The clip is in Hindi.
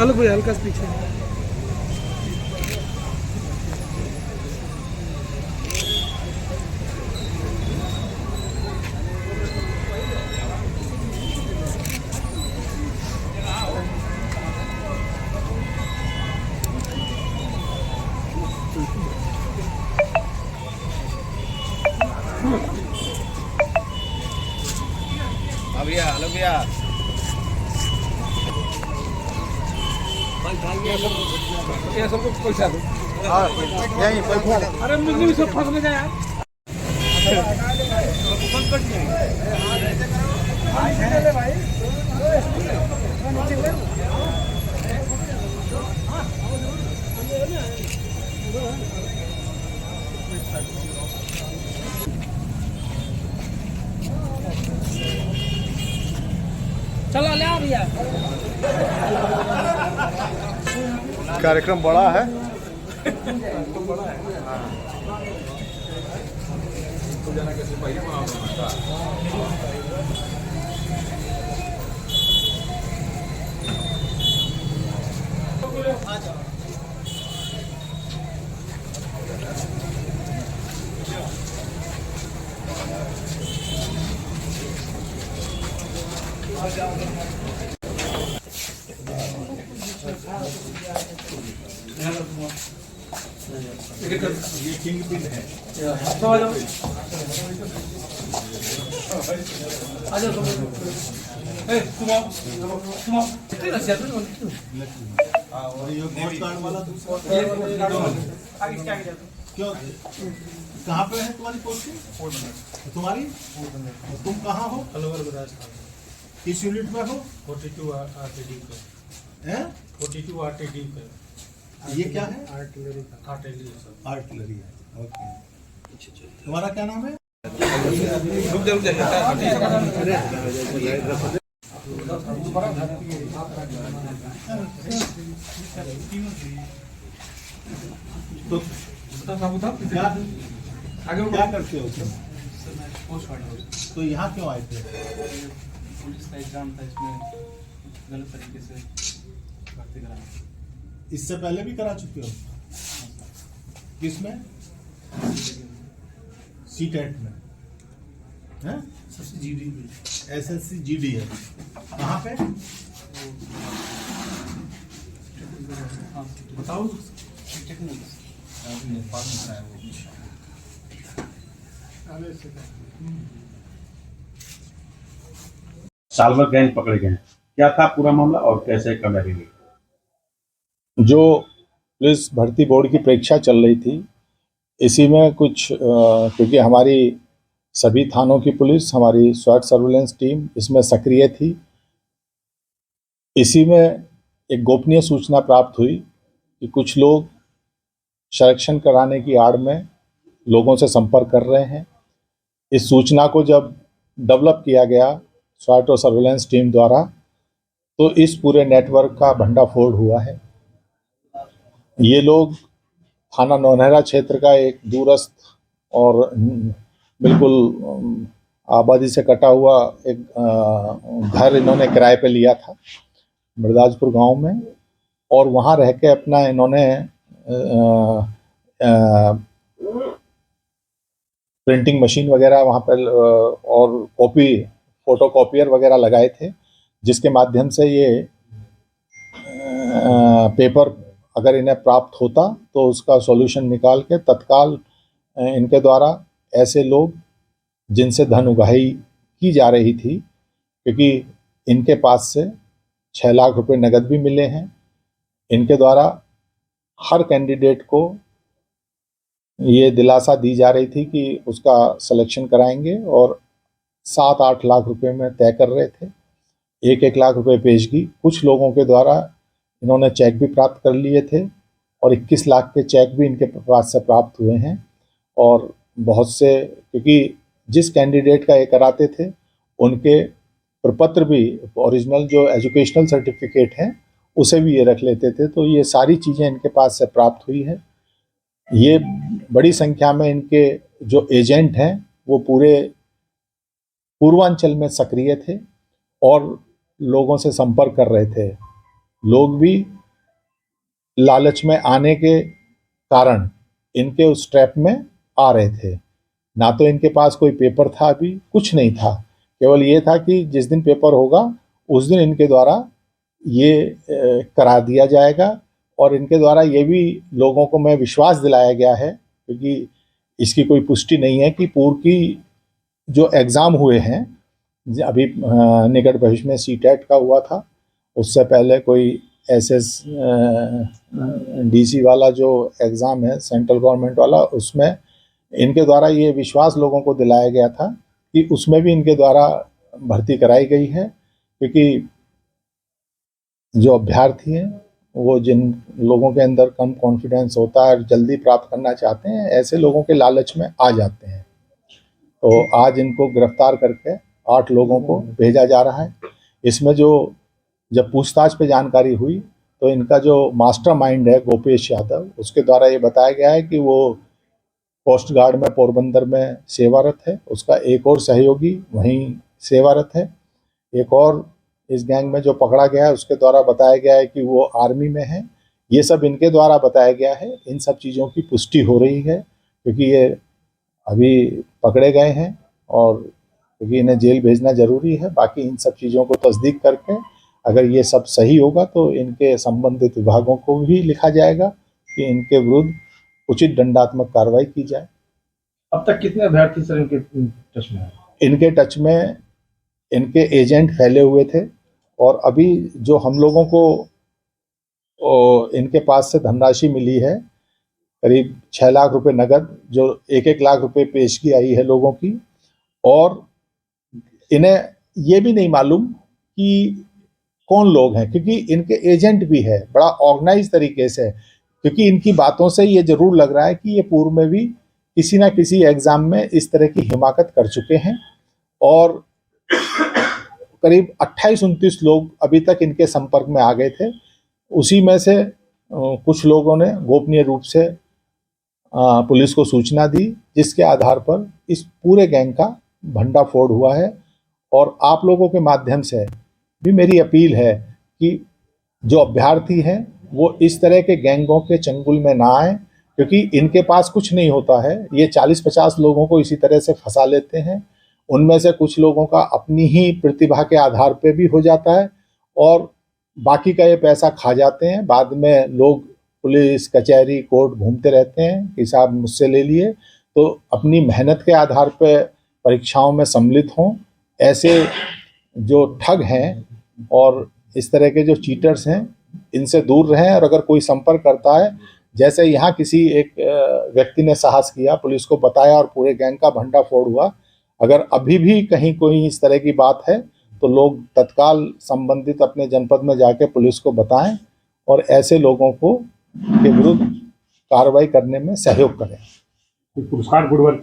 अलग भाई हल्का सा पीछे। हाँ भैया, हेलो भैया। ये सबको पैसा दो। हाँ, यहीं पैसा। अरे मुझे भी सब फंस गया यार। चलो ले आ भैया। कार्यक्रम बड़ा है। ये किंग पिन है। आ जाओ तुम आओ। और ये गोल्ड कार्ड वाला दूसरा क्यों कहाँ पे है तुम्हारी पोस्टिंग? तुम्हारी तुम कहाँ हो? किस यूनिट में हो? 42 आरटीडी का हैं? 42 आरटीडी का ये क्या है? Artillery sir. आर्टिलरी है। ओके, तुम्हारा क्या नाम है? तो क्या क्या करते हो तुम? तो यहाँ क्यों आए थे? पुलिस का एग्जाम था, इसमें गलत तरीके से भर्ती कराया। इससे पहले भी करा चुके हो? किसमें? सीटेट में हैं? SSC GD है। कहाँ पे? बताओ। साल भर गैंग पकड़े गए, क्या था पूरा मामला और कैसे कम रहेंगे? जो पुलिस भर्ती बोर्ड की परीक्षा चल रही थी, इसी में कुछ क्योंकि हमारी सभी थानों की पुलिस, हमारी स्वाट सर्विलेंस टीम इसमें सक्रिय थी। इसी में एक गोपनीय सूचना प्राप्त हुई कि कुछ लोग संरक्षण कराने की आड़ में लोगों से संपर्क कर रहे हैं। इस सूचना को जब डेवलप किया गया स्वाट और सर्विलेंस टीम द्वारा, तो इस पूरे नेटवर्क का भंडाफोड़ हुआ है। ये लोग थाना नौनहरा क्षेत्र का एक दूरस्थ और बिल्कुल आबादी से कटा हुआ एक घर इन्होंने किराए पे लिया था मृदाजपुर गांव में, और वहां रह के अपना इन्होंने प्रिंटिंग मशीन वगैरह वहां पर और फोटो कॉपियर वगैरह लगाए थे, जिसके माध्यम से ये पेपर अगर इन्हें प्राप्त होता तो उसका सॉल्यूशन निकाल के तत्काल इनके द्वारा ऐसे लोग जिनसे धन उगाही की जा रही थी, क्योंकि इनके पास से 6 लाख रुपए नगद भी मिले हैं, इनके द्वारा हर कैंडिडेट को ये दिलासा दी जा रही थी कि उसका सिलेक्शन कराएंगे, और 7-8 लाख रुपए में तय कर रहे थे। 1-1 लाख रुपए पेशगी कुछ लोगों के द्वारा इन्होंने चेक भी प्राप्त कर लिए थे, और 21 लाख के चेक भी इनके पास से प्राप्त हुए हैं। और बहुत से, क्योंकि जिस कैंडिडेट का ये कराते थे उनके प्रपत्र भी, ओरिजिनल जो एजुकेशनल सर्टिफिकेट हैं उसे भी ये रख लेते थे। तो ये सारी चीज़ें इनके पास से प्राप्त हुई है। ये बड़ी संख्या में इनके जो एजेंट हैं वो पूरे पूर्वांचल में सक्रिय थे और लोगों से संपर्क कर रहे थे। लोग भी लालच में आने के कारण इनके उस ट्रैप में आ रहे थे। ना तो इनके पास कोई पेपर था, अभी कुछ नहीं था, केवल ये था कि जिस दिन पेपर होगा उस दिन इनके द्वारा ये करा दिया जाएगा। और इनके द्वारा ये भी लोगों को मैं विश्वास दिलाया गया है, क्योंकि इसकी कोई पुष्टि नहीं है कि पूर्व की जो एग्ज़ाम हुए हैं, अभी निकट भविष्य में सीटेट का हुआ था, उससे पहले कोई डीसी वाला जो एग्ज़ाम है सेंट्रल गवर्नमेंट वाला, उसमें इनके द्वारा ये विश्वास लोगों को दिलाया गया था कि उसमें भी इनके द्वारा भर्ती कराई गई है, क्योंकि जो अभ्यर्थी हैं वो जिन लोगों के अंदर कम कॉन्फिडेंस होता है और जल्दी प्राप्त करना चाहते हैं, ऐसे लोगों के लालच में आ जाते हैं। तो आज इनको गिरफ्तार करके 8 लोगों को भेजा जा रहा है। इसमें जब पूछताछ पे जानकारी हुई तो इनका जो मास्टरमाइंड है गोपेश यादव, उसके द्वारा ये बताया गया है कि वो कोस्ट गार्ड में पोरबंदर में सेवारत है, उसका एक और सहयोगी वहीं सेवारत है। एक और इस गैंग में जो पकड़ा गया है उसके द्वारा बताया गया है कि वो आर्मी में है। ये सब इनके द्वारा बताया गया है। इन सब चीज़ों की पुष्टि हो रही है क्योंकि ये अभी पकड़े गए हैं और क्योंकि इन्हें जेल भेजना ज़रूरी है। बाकी इन सब चीज़ों को तस्दीक करके अगर ये सब सही होगा तो इनके संबंधित विभागों को भी लिखा जाएगा कि इनके विरुद्ध उचित दंडात्मक कार्रवाई की जाए। अब तक कितने अभ्यर्थी सर इनके टच में है? इनके टच में इनके एजेंट फैले हुए थे और अभी जो हम लोगों को इनके पास से धनराशि मिली है करीब 6 लाख रुपए नगद, जो 1-1 लाख रुपए पेशगी आई है लोगों की। और इन्हें ये भी नहीं मालूम कि कौन लोग हैं, क्योंकि इनके एजेंट भी है बड़ा ऑर्गेनाइज तरीके से। क्योंकि इनकी बातों से ये जरूर लग रहा है कि ये पूर्व में भी किसी ना किसी एग्जाम में इस तरह की हिमाकत कर चुके हैं। और करीब 28-29 लोग अभी तक इनके संपर्क में आ गए थे। उसी में से कुछ लोगों ने गोपनीय रूप से पुलिस को सूचना दी, जिसके आधार पर इस पूरे गैंग का भंडाफोड़ हुआ है। और आप लोगों के माध्यम से भी मेरी अपील है कि जो अभ्यर्थी हैं वो इस तरह के गैंगों के चंगुल में ना आए, क्योंकि इनके पास कुछ नहीं होता है। ये 40-50 लोगों को इसी तरह से फंसा लेते हैं। उनमें से कुछ लोगों का अपनी ही प्रतिभा के आधार पे भी हो जाता है और बाकी का ये पैसा खा जाते हैं। बाद में लोग पुलिस कचहरी कोर्ट घूमते रहते हैं कि साहब मुझसे ले लिए। तो अपनी मेहनत के आधार पे परीक्षाओं में सम्मिलित हों। ऐसे जो ठग हैं और इस तरह के जो चीटर्स हैं इनसे दूर रहें। और अगर कोई संपर्क करता है, जैसे यहाँ किसी एक व्यक्ति ने साहस किया, पुलिस को बताया और पूरे गैंग का भंडाफोड़ हुआ, अगर अभी भी कहीं कोई इस तरह की बात है तो लोग तत्काल संबंधित अपने जनपद में जाके पुलिस को बताएं और ऐसे लोगों को के विरुद्ध कार्रवाई करने में सहयोग करें। पुरस्कार गुडवर्क